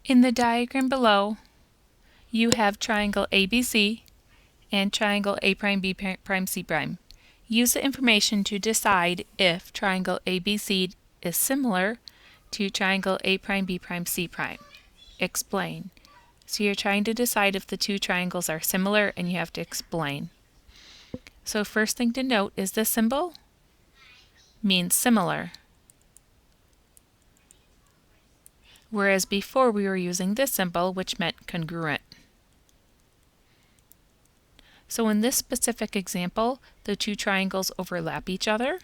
In the diagram below, you have triangle ABC and triangle A prime B prime C prime. Use the information to decide if triangle ABC is similar to triangle A prime B prime C prime. Explain. So you're trying to decide if the two triangles are similar and you have to explain. So first thing to note is this symbol means similar, whereas before we were using this symbol which meant congruent. So in this specific example, the two triangles overlap each other.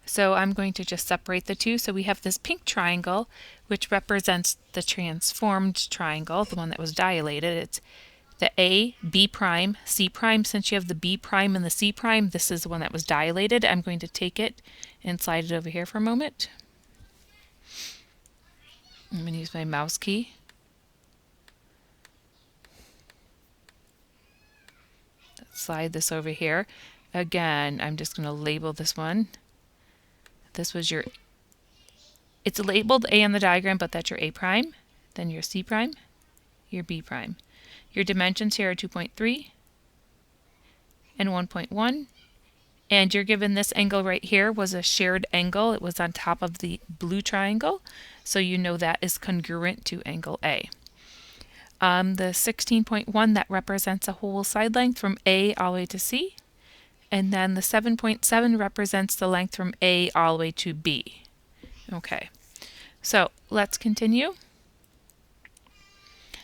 So I'm going to just separate the two. So we have this pink triangle, which represents the transformed triangle, the one that was dilated. It's the A, B prime, C prime. Since you have the B prime and the C prime, this is the one that was dilated. I'm going to take it and slide it over here for a moment. I'm going to use my mouse key. Slide this over here. Again, I'm just going to label this one. This was your, it's labeled A on the diagram, but that's your A prime, then your C prime, your B prime. Your dimensions here are 2.3 and 1.1, and you're given this angle right here was a shared angle. It was on top of the blue triangle, so you know that is congruent to angle A. The 16.1, that represents a whole side length from A all the way to C. And then the 7.7 represents the length from A all the way to B. Okay, so let's continue.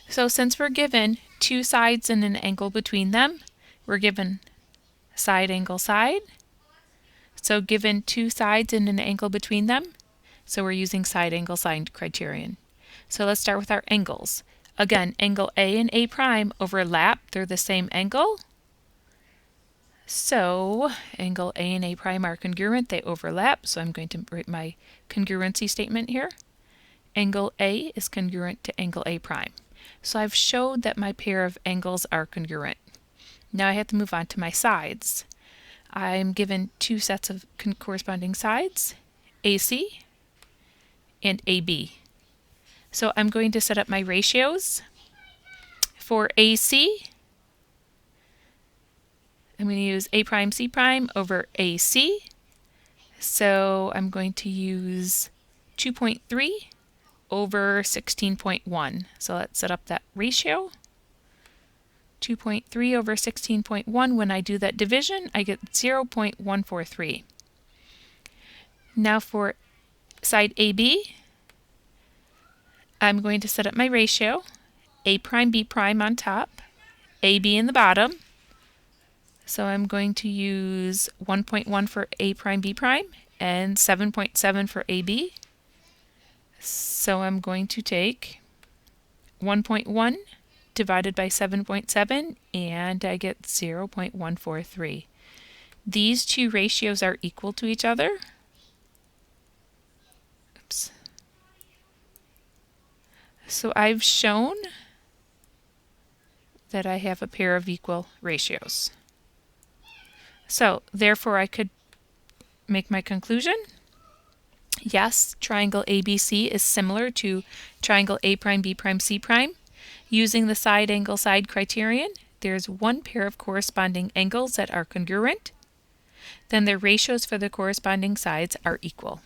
So since we're given two sides and an angle between them, we're given side, angle, side. So given two sides and an angle between them, so we're using side, angle, side criterion. So let's start with our angles. Again, angle A and A prime overlap. They're the same angle. So angle A and A prime are congruent, they overlap, so I'm going to write my congruency statement here. Angle A is congruent to angle A prime. So I've showed that my pair of angles are congruent. Now I have to move on to my sides. I'm given two sets of corresponding sides, AC and AB. So I'm going to set up my ratios. For AC, I'm going to use A prime C prime over AC. So I'm going to use 2.3 over 16.1. So let's set up that ratio. 2.3 over 16.1. When I do that division, I get 0.143. Now for side AB, I'm going to set up my ratio. A prime B prime on top, AB in the bottom. So I'm going to use 1.1 for A prime B prime and 7.7 for AB. So I'm going to take 1.1 divided by 7.7 and I get 0.143. These two ratios are equal to each other. Oops. So I've shown that I have a pair of equal ratios. So therefore I could make my conclusion. Yes, triangle ABC is similar to triangle A prime B prime C prime. Using the side angle side criterion, there's one pair of corresponding angles that are congruent. Then their ratios for the corresponding sides are equal.